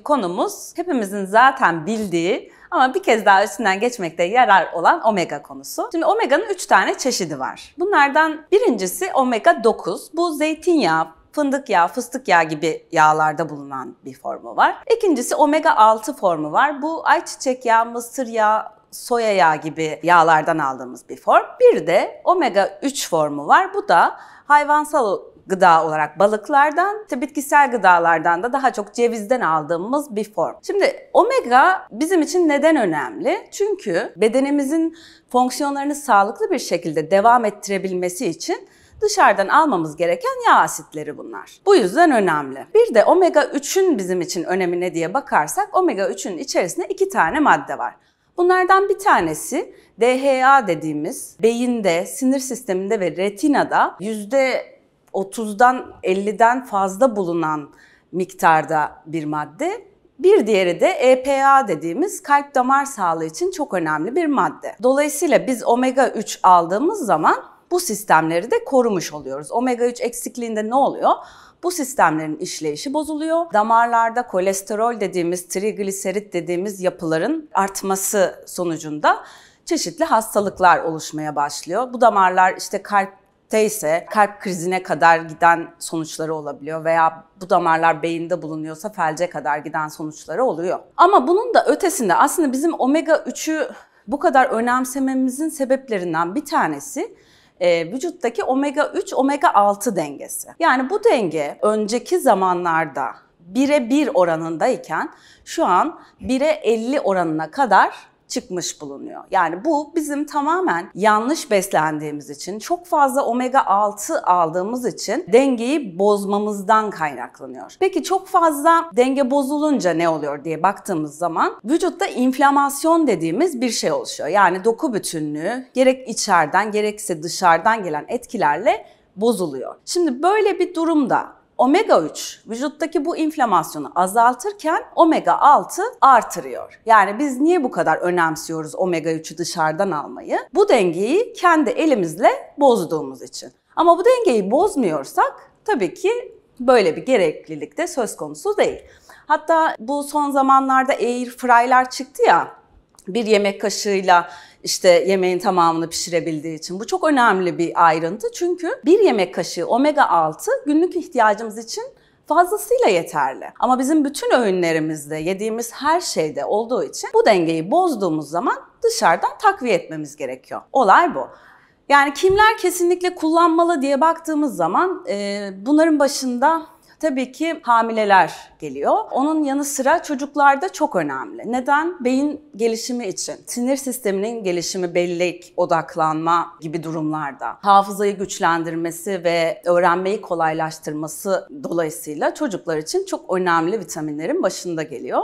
konumuz hepimizin zaten bildiği ama bir kez daha üstünden geçmekte yarar olan omega konusu. Şimdi omega'nın 3 tane çeşidi var. Bunlardan birincisi omega 9. Bu zeytinyağı, fındık yağı, fıstık yağı gibi yağlarda bulunan bir formu var. İkincisi omega 6 formu var. Bu ayçiçek yağı, mısır yağı, soya yağı gibi yağlardan aldığımız bir form. Bir de omega 3 formu var. Bu da hayvansal gıda olarak balıklardan, bitkisel gıdalardan da daha çok cevizden aldığımız bir form. Şimdi omega bizim için neden önemli? Çünkü bedenimizin fonksiyonlarını sağlıklı bir şekilde devam ettirebilmesi için dışarıdan almamız gereken yağ asitleri bunlar. Bu yüzden önemli. Bir de omega 3'ün bizim için önemi ne diye bakarsak omega 3'ün içerisinde 2 tane madde var. Bunlardan bir tanesi DHA dediğimiz beyinde, sinir sisteminde ve retinada %30'dan 50'den fazla bulunan miktarda bir madde. Bir diğeri de EPA dediğimiz kalp damar sağlığı için çok önemli bir madde. Dolayısıyla biz omega 3 aldığımız zaman bu sistemleri de korumuş oluyoruz. Omega 3 eksikliğinde ne oluyor? Bu sistemlerin işleyişi bozuluyor. Damarlarda kolesterol dediğimiz, trigliserit dediğimiz yapıların artması sonucunda çeşitli hastalıklar oluşmaya başlıyor. Bu damarlar işte kalpte ise kalp krizine kadar giden sonuçları olabiliyor veya bu damarlar beyinde bulunuyorsa felce kadar giden sonuçları oluyor. Ama bunun da ötesinde aslında bizim omega 3'ü bu kadar önemsememizin sebeplerinden bir tanesi vücuttaki omega 3, omega 6 dengesi. Yani bu denge önceki zamanlarda 1'e 1 oranındayken şu an 1'e 50 oranına kadar çıkmış bulunuyor. Yani bu bizim tamamen yanlış beslendiğimiz için, çok fazla omega 6 aldığımız için dengeyi bozmamızdan kaynaklanıyor. Peki çok fazla denge bozulunca ne oluyor diye baktığımız zaman vücutta inflamasyon dediğimiz bir şey oluşuyor. Yani doku bütünlüğü gerek içeriden gerekse dışarıdan gelen etkilerle bozuluyor. Şimdi böyle bir durumda omega 3 vücuttaki bu inflamasyonu azaltırken omega 6 artırıyor. Yani biz niye bu kadar önemsiyoruz omega 3'ü dışarıdan almayı? Bu dengeyi kendi elimizle bozduğumuz için. Ama bu dengeyi bozmuyorsak tabii ki böyle bir gereklilik de söz konusu değil. Hatta bu son zamanlarda air fry'lar çıktı ya, bir yemek kaşığıyla işte yemeğin tamamını pişirebildiği için. Bu çok önemli bir ayrıntı çünkü bir yemek kaşığı omega 6 günlük ihtiyacımız için fazlasıyla yeterli. Ama bizim bütün öğünlerimizde, yediğimiz her şeyde olduğu için bu dengeyi bozduğumuz zaman dışarıdan takviye etmemiz gerekiyor. Olay bu. Yani kimler kesinlikle kullanmalı diye baktığımız zaman bunların başında tabii ki hamileler geliyor. Onun yanı sıra çocuklarda çok önemli. Neden? Beyin gelişimi için, sinir sisteminin gelişimi, bellek, odaklanma gibi durumlarda, hafızayı güçlendirmesi ve öğrenmeyi kolaylaştırması dolayısıyla çocuklar için çok önemli vitaminlerin başında geliyor.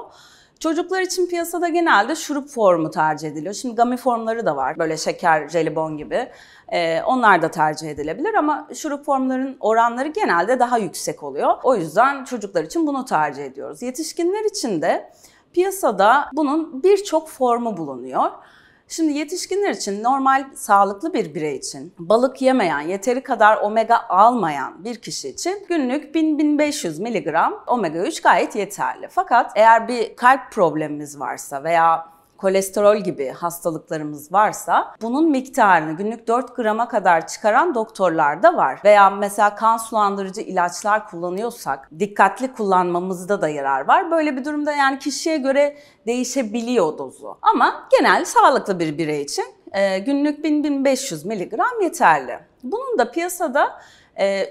Çocuklar için piyasada genelde şurup formu tercih ediliyor. Şimdi gummy formları da var, böyle şeker, jelibon gibi. Onlar da tercih edilebilir ama şurup formların oranları genelde daha yüksek oluyor. O yüzden çocuklar için bunu tercih ediyoruz. Yetişkinler için de piyasada bunun birçok formu bulunuyor. Şimdi yetişkinler için normal sağlıklı bir birey için balık yemeyen, yeteri kadar omega almayan bir kişi için günlük 1000-1500 mg omega 3 gayet yeterli. Fakat eğer bir kalp problemimiz varsa veya kolesterol gibi hastalıklarımız varsa bunun miktarını günlük 4 grama kadar çıkaran doktorlar da var. Veya mesela kan sulandırıcı ilaçlar kullanıyorsak dikkatli kullanmamızda da yarar var. Böyle bir durumda yani kişiye göre değişebiliyor dozu. Ama genel sağlıklı bir birey için günlük 1000-1500 mg yeterli. Bunun da piyasada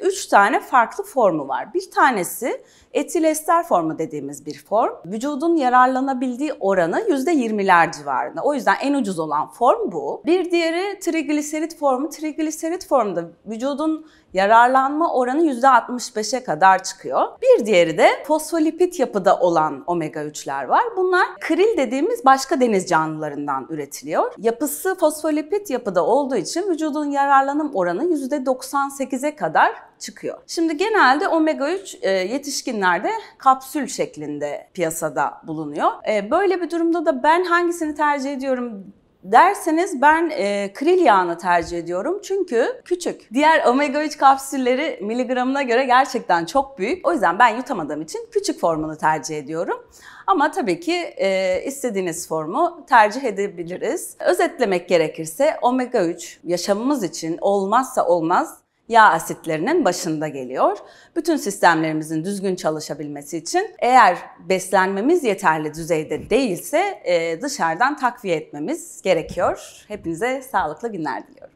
3 tane farklı formu var. Bir tanesi etil ester formu dediğimiz bir form. Vücudun yararlanabildiği oranı %20'ler civarında. O yüzden en ucuz olan form bu. Bir diğeri trigliserit formu. Trigliserit formda vücudun yararlanma oranı %65'e kadar çıkıyor. Bir diğeri de fosfolipid yapıda olan omega 3'ler var. Bunlar kril dediğimiz başka deniz canlılarından üretiliyor. Yapısı fosfolipid yapıda olduğu için vücudun yararlanım oranı %98'e kadar çıkıyor. Şimdi genelde omega 3 yetişkinlerde kapsül şeklinde piyasada bulunuyor. Böyle bir durumda da ben hangisini tercih ediyorum derseniz ben kril yağını tercih ediyorum çünkü küçük. Diğer omega 3 kapsülleri miligramına göre gerçekten çok büyük. O yüzden ben yutamadığım için küçük formunu tercih ediyorum. Ama tabii ki istediğiniz formu tercih edebiliriz. Özetlemek gerekirse omega 3 yaşamımız için olmazsa olmaz yağ asitlerinin başında geliyor. Bütün sistemlerimizin düzgün çalışabilmesi için eğer beslenmemiz yeterli düzeyde değilse dışarıdan takviye etmemiz gerekiyor. Hepinize sağlıklı günler diliyorum.